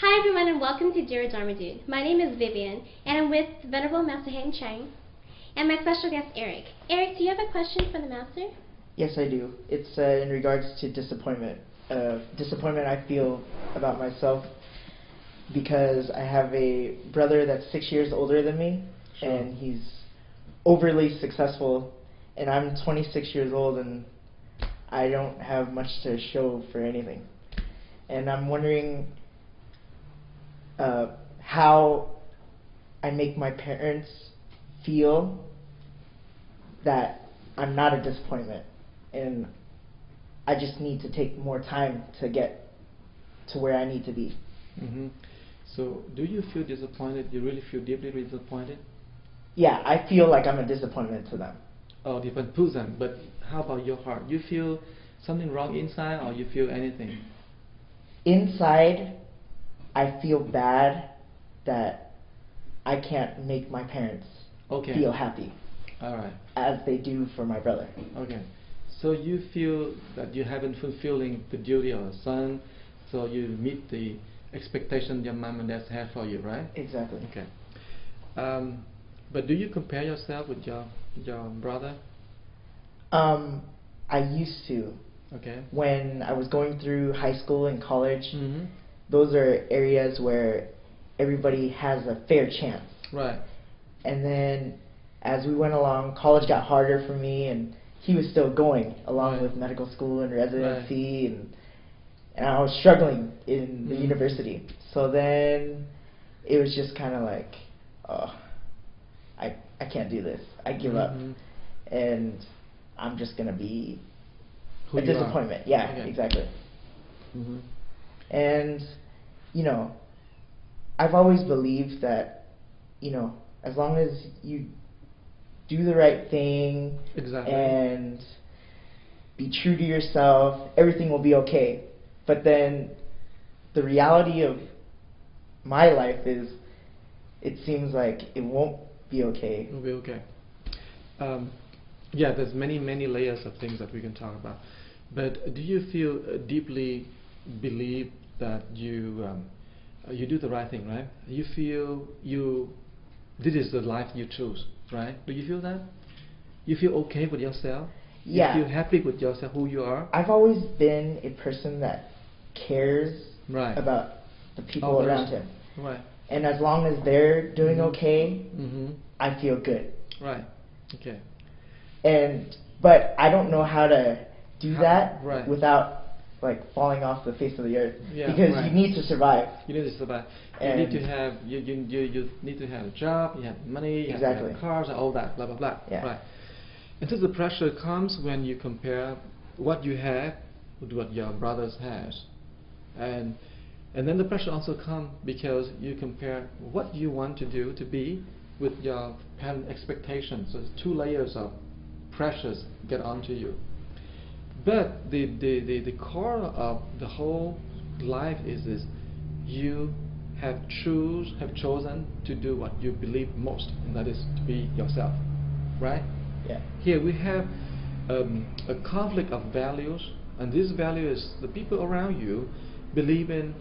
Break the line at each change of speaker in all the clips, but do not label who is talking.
Hi everyone and welcome to DearDharmaDude. My name is Vivian and I'm with Venerable Master Hang Chang and my special guest Eric. Eric, do you have a question for the Master?
Yes, I do. It's in regards to disappointment. Disappointment I feel about myself because I have a brother that's 6 years older than me. Sure. And he's overly successful, and I'm 26 years old and I don't have much to show for anything. And I'm wondering how I make my parents feel that I'm not a disappointment, and I just need to take more time to get to where I need to be.
Mm-hmm. So do you feel disappointed? You really feel deeply disappointed?
Yeah, I feel like I'm a disappointment to them.
Oh, different person. But how about your heart? You feel something wrong inside, or you feel anything?
Inside, I feel bad that I can't make my parents feel happy.
All right.
As they do for my brother.
Okay. So you feel that you haven't fulfilling the duty of a son, so you meet the expectation your mom and dad have for you, right?
Exactly.
Okay. But do you compare yourself with your brother?
I used to.
Okay.
When I was going through high school and college,
mm-hmm.
Those are areas where everybody has a fair chance.
Right.
And then as we went along, college got harder for me, and he was still going along
right.
with medical school and residency,
right.
and I was struggling in the
mm-hmm.
university. So then it was just kind of like, oh, I can't do this. I give
mm-hmm.
up, and I'm just gonna be
who
a disappointment. Yeah,
okay.
Exactly.
Mm-hmm.
And I've always believed that as long as you do the right thing
exactly.
and be true to yourself, everything will be okay. But then the reality of my life is, it seems like it won't be okay.
It will be okay. Yeah, there's many layers of things that we can talk about. But do you feel deeply believe that you do the right thing, right? You feel this is the life you choose, right? Do you feel that? You feel okay with yourself?
Yeah.
You feel happy with yourself, who you are?
I've always been a person that cares
right.
about the people around him.
Right.
And as long as they're doing
mm-hmm.
okay,
mm-hmm.
I feel good.
Right. Okay.
But I don't know how to do that
right.
without falling off the face of the earth.
Yeah,
because
right.
you need to survive.
You need to survive.
And
you need to have you need to have a job. You have money. You
exactly.
have to have cars. All that. Blah blah blah.
Yeah.
Right. And so the pressure comes when you compare what you have with what your brothers has, and then the pressure also comes because you compare what you want to do to be with your parent expectations. So it's 2 layers of pressures get onto you. But the core of the whole life is this: you have chosen to do what you believe most, and that is to be yourself, right?
Yeah.
Here we have a conflict of values, and this value is the people around you believe in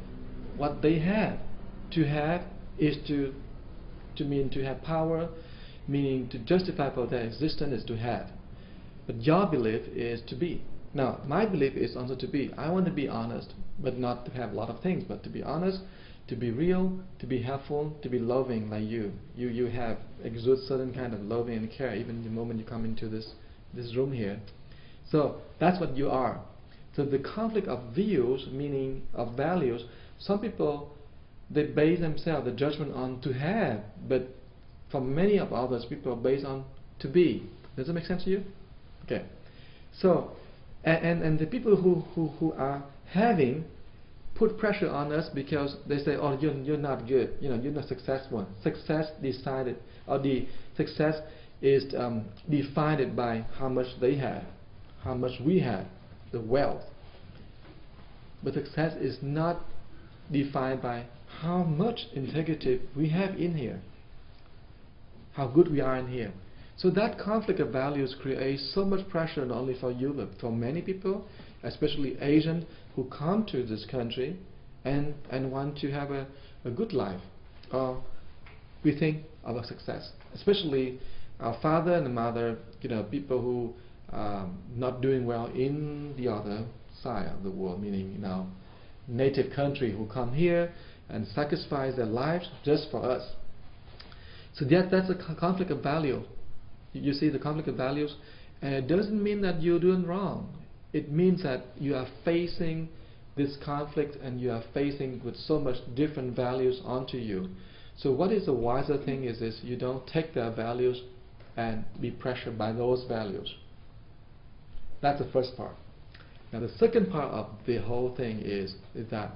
what they have. To have is to mean to have power, meaning to justify for their existence is to have. But your belief is to be. Now, my belief is also to be. I want to be honest, but not to have a lot of things, but to be honest, to be real, to be helpful, to be loving like you. You have exude certain kind of loving and care even the moment you come into this room here. So that's what you are. So the conflict of views, meaning of values, some people, they base themselves, the judgment on to have, but for many of others, people are based on to be. Does that make sense to you? Okay. So, and the people who are having put pressure on us because they say, oh, you're not good, you're not successful. Success decided, or the success is defined by how much they have, how much we have, the wealth. But success is not defined by how much integrity we have in here, how good we are in here. So that conflict of values creates so much pressure not only for you but for many people, especially Asians who come to this country and want to have a good life. We think of a success, especially our father and mother, people who not doing well in the other side of the world, meaning native country, who come here and sacrifice their lives just for us. So that's a conflict of value. You see the conflict of values, and it doesn't mean that you're doing wrong. It means that you are facing this conflict and you are facing with so much different values onto you. So what is the wiser thing is you don't take their values and be pressured by those values. That's the first part. Now the second part of the whole thing is that,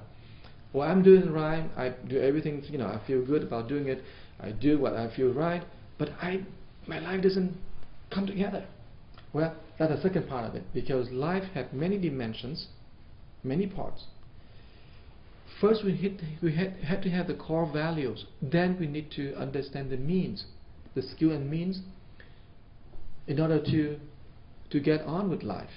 well, I'm doing right, I do everything, I feel good about doing it, I do what I feel right, but my life doesn't come together. Well, that's the second part of it, because life has many dimensions, many parts. First we have to have the core values, then we need to understand the means, the skill and means, in order to get on with life.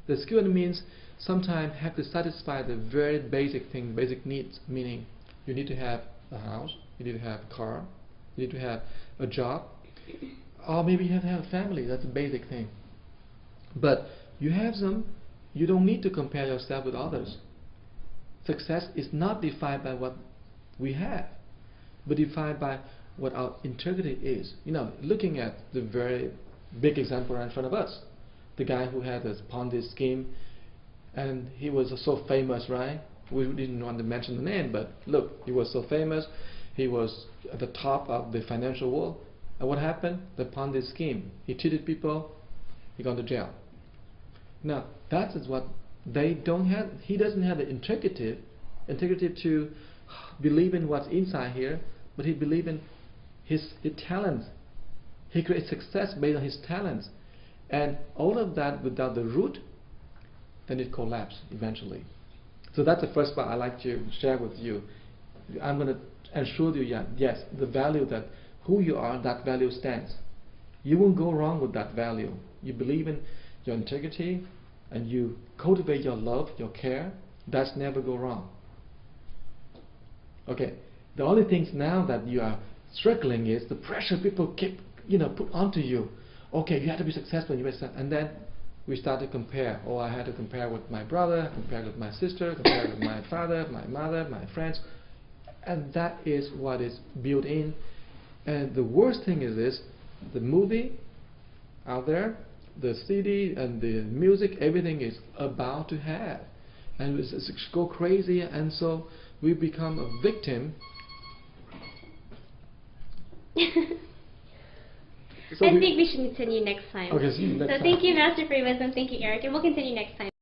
The skill and means sometimes have to satisfy the very basic things, basic needs, meaning you need to have a house, you need to have a car, you need to have a job, or maybe you have to have a family. That's a basic thing. But you have some, you don't need to compare yourself with others. Success is not defined by what we have, but defined by what our integrity is. Looking at the very big example right in front of us, the guy who had this Ponzi scheme, and he was so famous, right? We didn't want to mention the name, but look, he was so famous, he was at the top of the financial world, and what happened? The Ponzi scheme. He cheated people, he got to jail. Now, that is what they don't have. He doesn't have the integrity to believe in what's inside here, but he believes in his talents. He creates success based on his talents. And all of that without the root, then it collapses eventually. So that's the first part I like to share with you. I'm going to assure you, yes, the value that who you are, that value stands. You won't go wrong with that value. You believe in your integrity and you cultivate your love, your care, that's never go wrong. Okay, the only things now that you are struggling is the pressure people keep put onto you. Okay, you have to be successful, and then we start to compare. Oh, I had to compare with my brother, compare with my sister, compare with my father, my mother, my friends, and that is what is built in. And the worst thing is this: the movie out there, the CD and the music, everything is about to have, and it's go crazy, and so we become a victim.
I think we should continue next time.
Okay, see you next
so
time.
Thank you, Master, for your wisdom. Thank you, Eric, and we'll continue next time.